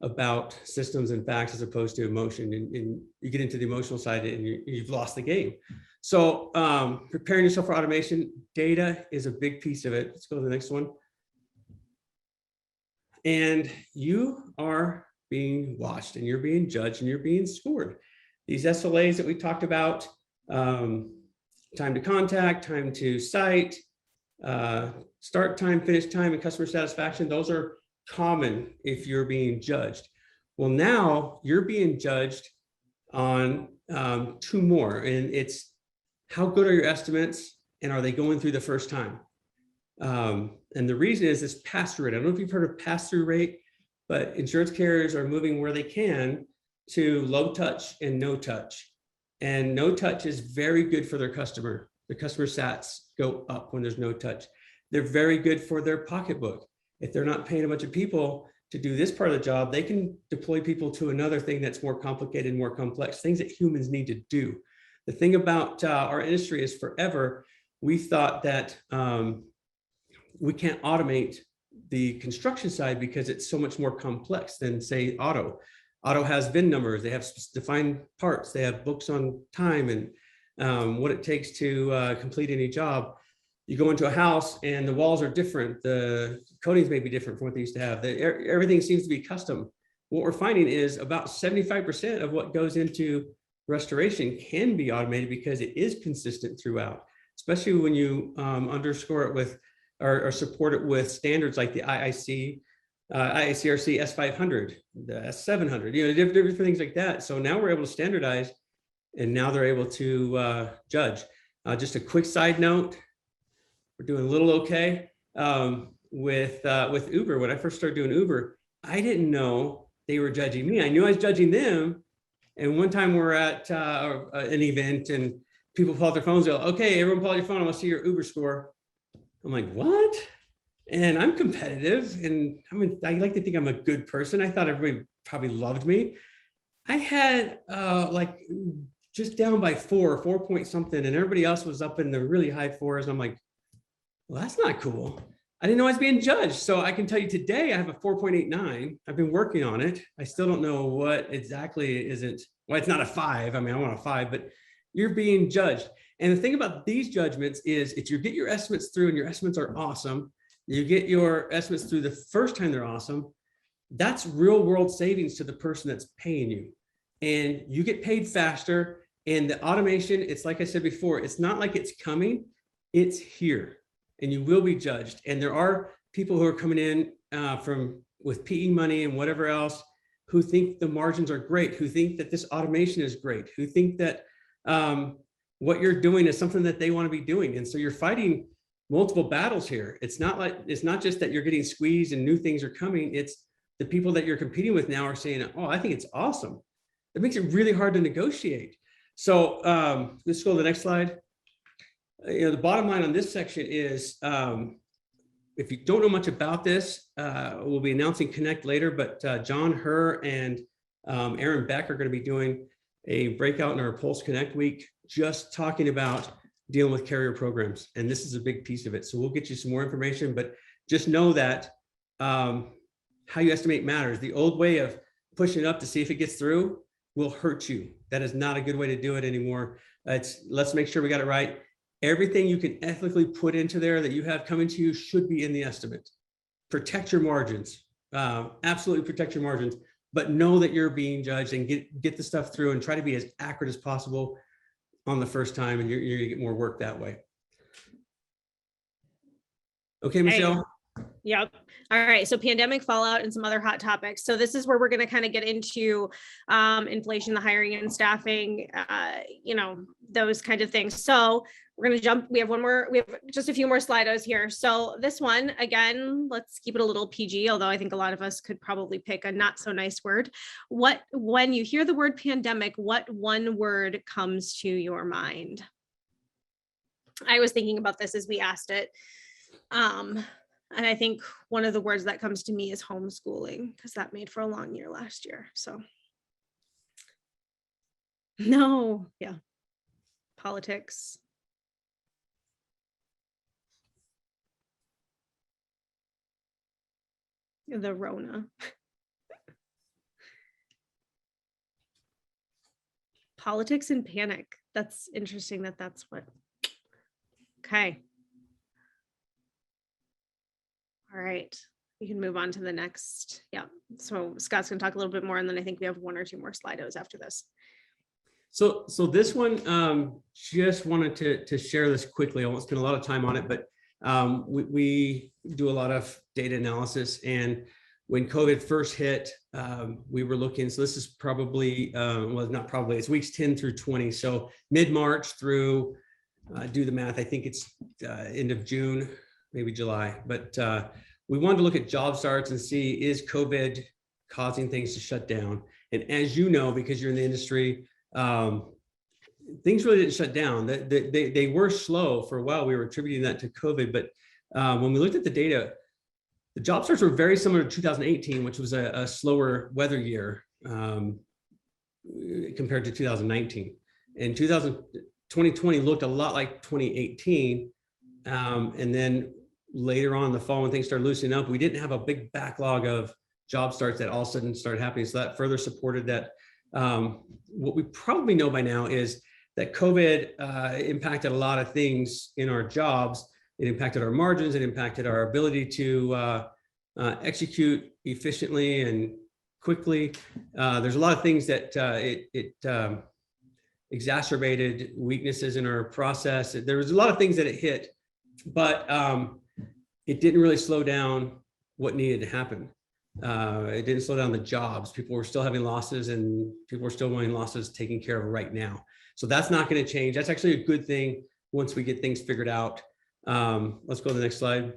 about systems and facts as opposed to emotion. And you get into the emotional side and you've lost the game. So preparing yourself for automation, data is a big piece of it. Let's go to the next one. And you are being watched and you're being judged and you're being scored. These SLAs that we talked about, time to contact, time to site, start time, finish time, and customer satisfaction, those are common if you're being judged. Well, now you're being judged on two more, and it's how good are your estimates and are they going through the first time? And the reason is this pass-through rate. I don't know if you've heard of pass-through rate, but insurance carriers are moving where they can to low touch and no touch. And no touch is very good for their customer. The customer sats go up when there's no touch. They're very good for their pocketbook. If they're not paying a bunch of people to do this part of the job, they can deploy people to another thing that's more complicated, more complex, things that humans need to do. The thing about our industry is forever, we thought that we can't automate the construction side because it's so much more complex than, say, auto. Auto has VIN numbers, they have defined parts, they have books on time and what it takes to complete any job. You go into a house and the walls are different, the coatings may be different from what they used to have. Everything seems to be custom. What we're finding is about 75% of what goes into restoration can be automated because it is consistent throughout, especially when you underscore it with or support it with standards like the ICRC S500, the S700, you know, different things like that. So now we're able to standardize, and now they're able to judge. Just a quick side note, we're doing a little okay with Uber. When I first started doing Uber, I didn't know they were judging me. I knew I was judging them. And one time we're at an event and people pull out their phones. They're like, okay, everyone pull out your phone. I want to see your Uber score. I'm like, what? And I'm competitive, and I like to think I'm a good person. I thought everybody probably loved me. I had like just down by 4 point something, and everybody else was up in the really high 4s. And I'm like, well, that's not cool. I didn't know I was being judged. So I can tell you today I have a 4.89. I've been working on it. I still don't know what exactly isn't. Well, it's not a 5. I mean, I want a 5, but you're being judged. And the thing about these judgments is if you get your estimates through and your estimates are awesome, you get your estimates through the first time they're awesome, that's real world savings to the person that's paying you. And you get paid faster. And the automation, it's like I said before, it's not like it's coming, it's here. And you will be judged. And there are people who are coming in with PE money and whatever else, who think the margins are great, who think that this automation is great, who think that what you're doing is something that they want to be doing. And so you're fighting multiple battles here. It's not just that you're getting squeezed and new things are coming. It's the people that you're competing with now are saying, oh, I think it's awesome. It makes it really hard to negotiate. So let's go to the next slide. The bottom line on this section is, if you don't know much about this, we'll be announcing Connect later, but John, Her, and Aaron Beck are going to be doing a breakout in our Pulse Connect week, just talking about dealing with carrier programs. And this is a big piece of it. So we'll get you some more information, but just know that how you estimate matters. The old way of pushing it up to see if it gets through will hurt you. That is not a good way to do it anymore. Let's make sure we got it right. Everything you can ethically put into there that you have coming to you should be in the estimate. Protect your margins, absolutely protect your margins, but know that you're being judged and get the stuff through and try to be as accurate as possible on the first time, and you're gonna get more work that way. Okay, Michelle. Yep. All right. So pandemic fallout and some other hot topics. So this is where we're going to kind of get into inflation, the hiring and staffing, those kind of things. So we're going to jump. We have just a few more Slidos here. So this one, again, let's keep it a little PG, although I think a lot of us could probably pick a not so nice word. When you hear the word pandemic, what one word comes to your mind? I was thinking about this as we asked it. And I think one of the words that comes to me is homeschooling, because that made for a long year last year. So no, yeah. Politics. The Rona. Politics and panic. That's interesting that's what. Okay. All right, we can move on to the next. Yeah, so Scott's gonna talk a little bit more, and then I think we have one or two more Slidos after this. So this one, just wanted to share this quickly. I won't spend a lot of time on it, but we do a lot of data analysis, and when COVID first hit, we were looking, so this is probably, well, not probably, it's weeks 10 through 20. So mid-March through, do the math, I think it's end of June, maybe July, but we wanted to look at job starts and see, is COVID causing things to shut down? And as you know, because you're in the industry, things really didn't shut down. They were slow for a while. We were attributing that to COVID, but when we looked at the data, the job starts were very similar to 2018, which was a slower weather year compared to 2019. And 2020 looked a lot like 2018. And then later on in the fall, when things started loosening up, we didn't have a big backlog of job starts that all of a sudden started happening. So that further supported that. What we probably know by now is that COVID impacted a lot of things in our jobs. It impacted our margins. It impacted our ability to execute efficiently and quickly. There's a lot of things that it exacerbated weaknesses in our process. There was a lot of things that it hit, but it didn't really slow down what needed to happen. It didn't slow down the jobs. People were still having losses, and people were still wanting losses taken care of right now. So that's not going to change. That's actually a good thing once we get things figured out. Let's go to the next slide.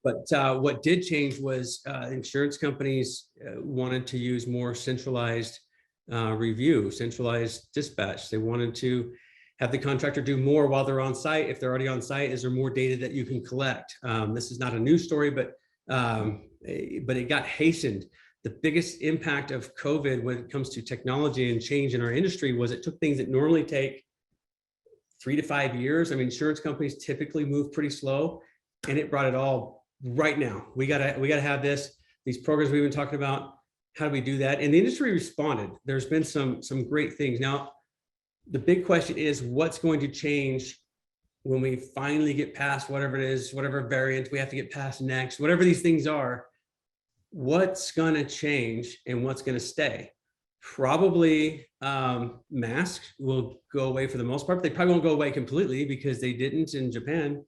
But what did change was insurance companies wanted to use more centralized review, centralized dispatch. They wanted to have the contractor do more while they're on site. If they're already on site, is there more data that you can collect? This is not a news story, but it got hastened. The biggest impact of COVID when it comes to technology and change in our industry was it took things that normally take 3 to 5 years. I mean, insurance companies typically move pretty slow, and it brought it all right now. We gotta have these programs we've been talking about. How do we do that? And the industry responded. There's been some great things. Now, the big question is, what's going to change when we finally get past whatever it is, whatever variant we have to get past next, whatever these things are? What's going to change and what's going to stay? Probably masks will go away for the most part. But they probably won't go away completely, because they didn't in Japan.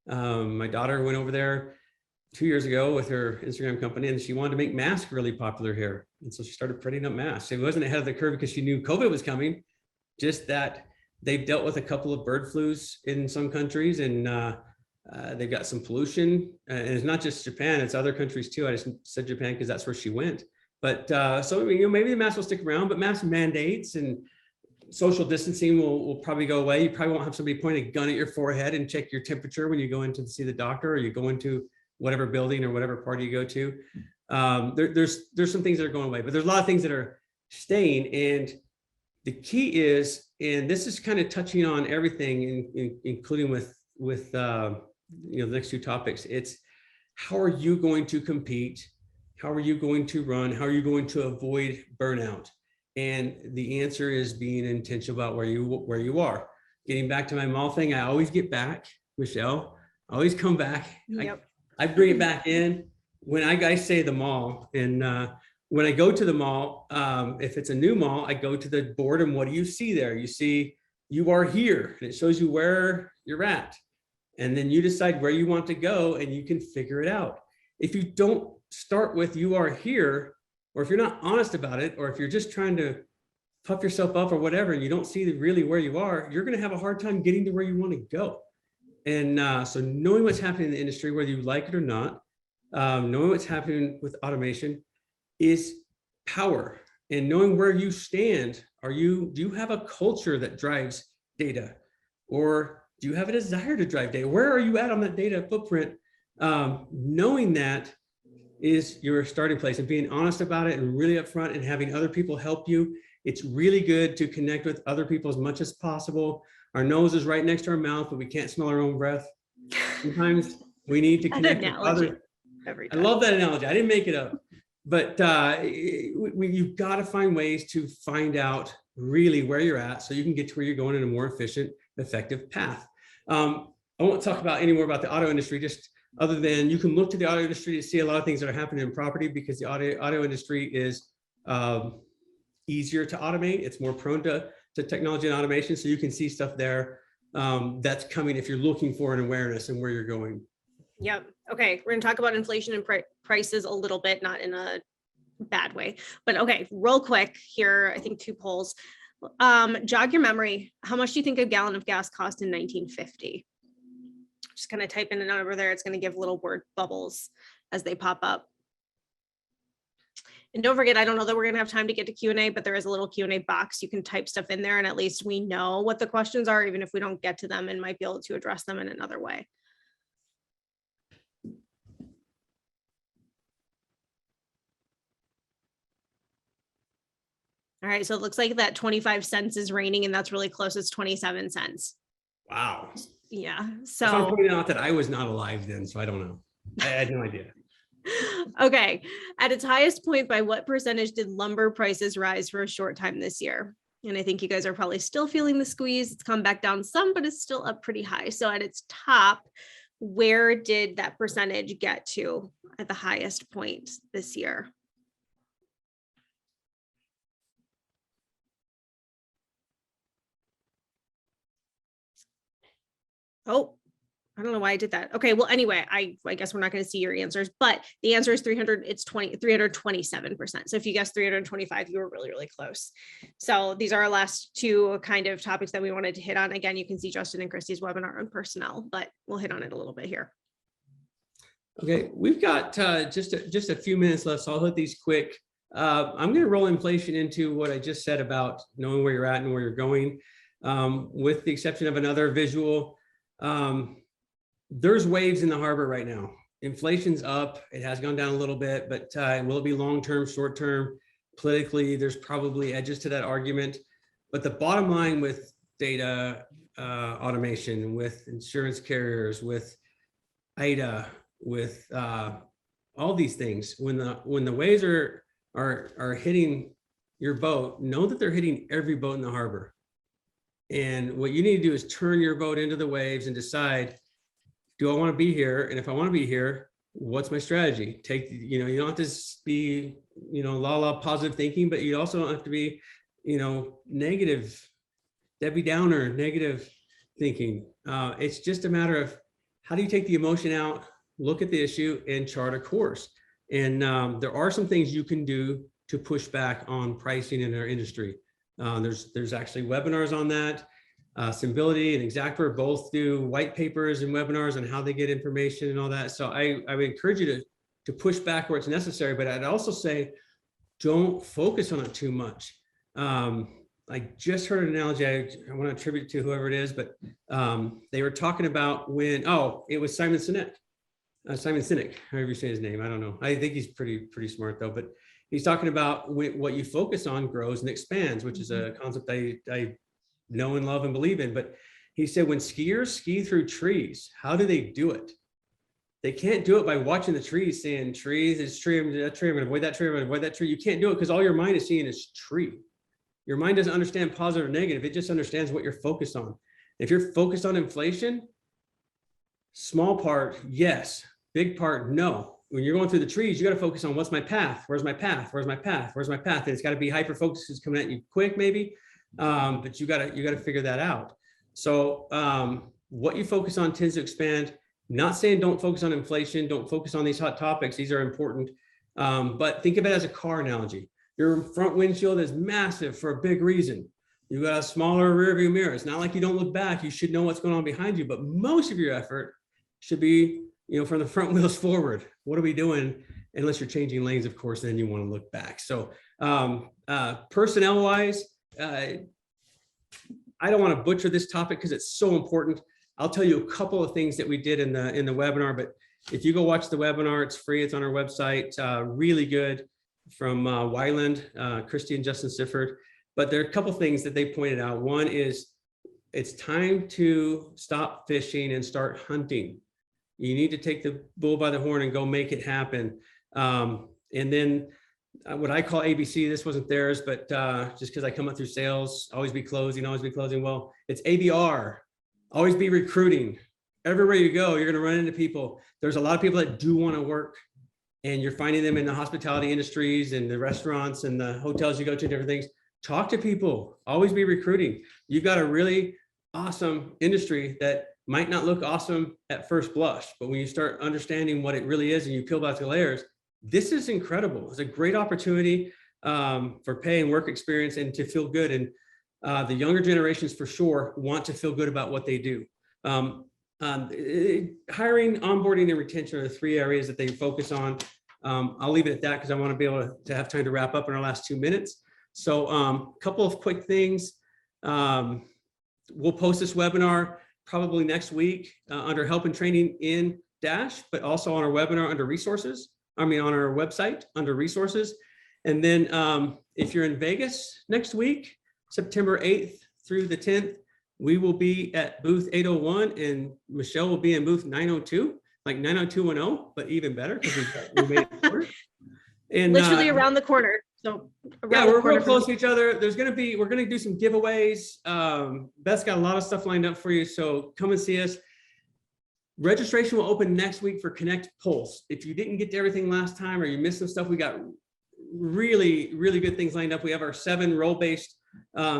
My daughter went over there. 2 years ago with her Instagram company, and she wanted to make masks really popular here. And so she started printing up masks. It wasn't ahead of the curve because she knew COVID was coming, just that they've dealt with a couple of bird flus in some countries, and they've got some pollution. And it's not just Japan, it's other countries too. I just said Japan because that's where she went. But so, maybe the mask will stick around, but mask mandates and social distancing will probably go away. You probably won't have somebody pointing a gun at your forehead and check your temperature when you go in to see the doctor, or you go into whatever building or whatever party you go to. There's some things that are going away, but there's a lot of things that are staying. And the key is, and this is kind of touching on everything, including with the next two topics. It's how are you going to compete? How are you going to run? How are you going to avoid burnout? And the answer is being intentional about where you are. Getting back to my mall thing, I always get back, Michelle. I always come back. Yep. I bring it back in when I say the mall. And when I go to the mall, if it's a new mall, I go to the board, and what do you see there? You see, you are here, and it shows you where you're at. And then you decide where you want to go, and you can figure it out. If you don't start with you are here, or if you're not honest about it, or if you're just trying to puff yourself up or whatever, and you don't see really where you are, you're going to have a hard time getting to where you want to go. And so knowing what's happening in the industry, whether you like it or not, knowing what's happening with automation is power. And knowing where you stand, do you have a culture that drives data? Or do you have a desire to drive data? Where are you at on that data footprint? Knowing that is your starting place, and being honest about it and really upfront, and having other people help you. It's really good to connect with other people as much as possible. Our nose is right next to our mouth, but we can't smell our own breath. Sometimes we need to connect with others. I love that analogy. I didn't make it up, but you've got to find ways to find out really where you're at, so you can get to where you're going in a more efficient, effective path. I won't talk about any more about the auto industry, just other than you can look to the auto industry to see a lot of things that are happening in property, because the auto industry is easier to automate. It's more prone to technology and automation. So you can see stuff there that's coming if you're looking for an awareness and where you're going. Yep. Okay. We're going to talk about inflation and prices a little bit, not in a bad way, but okay, real quick here. I think 2 polls. Jog your memory. How much do you think a gallon of gas cost in 1950? Just kind of type in a number there. It's going to give little word bubbles as they pop up. And don't forget, I don't know that we're going to have time to get to Q&A, but there is a little Q&A box. You can type stuff in there, and at least we know what the questions are, even if we don't get to them, and might be able to address them in another way. All right, so it looks like that 25 cents is reigning, and that's really close. It's 27 cents. Wow. Yeah. So I'm pointing out that I was not alive then, so I don't know. I had no idea. Okay. At its highest point, by what percentage did lumber prices rise for a short time this year? And I think you guys are probably still feeling the squeeze. It's come back down some, but it's still up pretty high. So at its top, where did that percentage get to at the highest point this year? Oh, I don't know why I did that. Okay, well, anyway, I guess we're not going to see your answers, but the answer is 327%. So if you guessed 325, you were really, really close. So these are our last 2 kind of topics that we wanted to hit on. Again, you can see Justin and Christy's webinar on personnel, but we'll hit on it a little bit here. Okay, we've got just a few minutes left, so I'll hit these quick. I'm going to roll inflation into what I just said about knowing where you're at and where you're going, with the exception of another visual. There's waves in the harbor right now. Inflation's up. It has gone down a little bit, but will it be long-term, short-term? Politically, there's probably edges to that argument. But the bottom line with data automation, with insurance carriers, with IDA, with all these things, when the waves are hitting your boat, know that they're hitting every boat in the harbor. And what you need to do is turn your boat into the waves and decide, do I want to be here? And if I want to be here, what's my strategy? You don't have to be, la positive thinking, but you also don't have to be, negative, Debbie Downer, negative thinking. It's just a matter of how do you take the emotion out? look at the issue and chart a course. And there are some things you can do to push back on pricing in our industry. There's actually webinars on that. Symbility and Exactver both do white papers and webinars on how they get information and all that. So I would encourage you to push back where it's necessary, but I'd also say, don't focus on it too much. I just heard an analogy I want to attribute to whoever it is, but they were talking about when, it was Simon Sinek, however you say his name. I don't know. I think he's pretty smart though, but he's talking about what you focus on grows and expands, which is a concept I know and love and believe in. But he said, when skiers ski through trees, how do they do it? They can't do it by watching the trees, saying trees, it's tree, I'm going to avoid that tree, I'm going to avoid that tree. You can't do it because all your mind is seeing is tree. Your mind doesn't understand positive or negative. It just understands what you're focused on. If you're focused on inflation, small part, yes. Big part, no. When you're going through the trees, you got to focus on what's my path? Where's my path? Where's my path? Where's my path? And it's got to be hyper focused. It's coming at you quick, maybe. But you got to figure that out. So what you focus on tends to expand. Not saying don't focus on inflation. Don't focus on these hot topics. These are important. But think of it as a car analogy. Your front windshield is massive for a big reason. You got a smaller rear view mirror. It's not like you don't look back. You should know what's going on behind you. But most of your effort should be, from the front wheels forward. What are we doing? Unless you're changing lanes, of course, then you want to look back. So personnel wise, I don't want to butcher this topic because it's so important. I'll tell you a couple of things that we did in the webinar, but if you go watch the webinar, it's free. It's on our website. Really good from Wyland, Christy and Justin Sifford. But there are a couple of things that they pointed out. One is it's time to stop fishing and start hunting. You need to take the bull by the horn and go make it happen. And then what I call ABC, this wasn't theirs, but just because I come up through sales, always be closing, always be closing. Well, it's ABR, always be recruiting. Everywhere you go, you're going to run into people. There's a lot of people that do want to work, and you're finding them in the hospitality industries and the restaurants and the hotels you go to, different things. Talk to people, always be recruiting. You've got a really awesome industry that might not look awesome at first blush, but when you start understanding what it really is and you peel back the layers, this is incredible. It's a great opportunity for pay and work experience and to feel good. And the younger generations for sure want to feel good about what they do. Hiring, onboarding, and retention are the three areas that they focus on. I'll leave it at that because I want to be able to have time to wrap up in our last 2 minutes. So a couple of quick things. We'll post this webinar probably next week under help and training in Dash, but also on our webinar under resources. On our website under resources. And then if you're in Vegas next week, September 8th through the 10th, we will be at booth 801 and Michelle will be in booth 902, like 90210, but even better because we made it forward. And literally around the corner. So we're real close to each other. We're going to do some giveaways. Beth's got a lot of stuff lined up for you. So come and see us. Registration will open next week for Connect Pulse. If you didn't get to everything last time or you missed some stuff, we got really, really good things lined up. We have our 7 role-based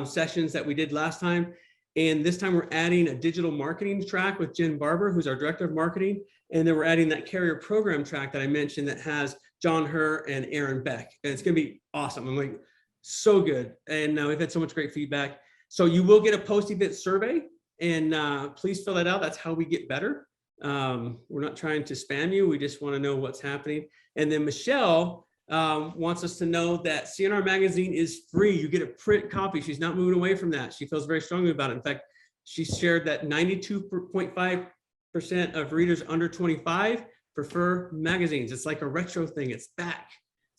sessions that we did last time. And this time we're adding a digital marketing track with Jen Barber, who's our director of marketing. And then we're adding that carrier program track that I mentioned that has John Herr and Aaron Beck. And it's going to be awesome. I'm like, so good. And we've had so much great feedback. So you will get a post-event survey and please fill that out. That's how we get better. We're not trying to spam you. We just want to know what's happening. And then Michelle wants us to know that CNR magazine is free. You get a print copy. She's not moving away from that. She feels very strongly about it. In fact, she shared that 92.5% of readers under 25 prefer magazines. It's like a retro thing. It's back.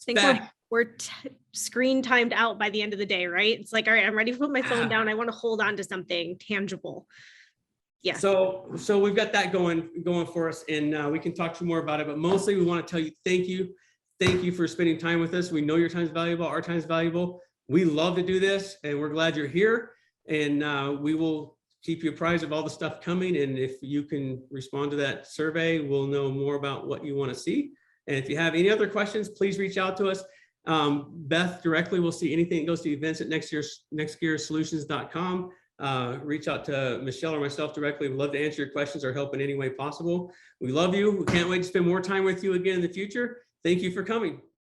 I think we're screen timed out by the end of the day, right? It's like, all right, I'm ready to put my phone down. I want to hold on to something tangible. Yeah. So we've got that going for us, and we can talk to you more about it. But mostly, we want to tell you thank you for spending time with us. We know your time is valuable. Our time is valuable. We love to do this, and we're glad you're here. And we will keep you apprised of all the stuff coming. And if you can respond to that survey, we'll know more about what you want to see. And if you have any other questions, please reach out to us. Beth directly will see anything that goes to events at nextgearsolutions.com. reach out to Michelle or myself directly. We'd love to answer your questions or help in any way possible. We love you. We can't wait to spend more time with you again in the future. Thank you for coming.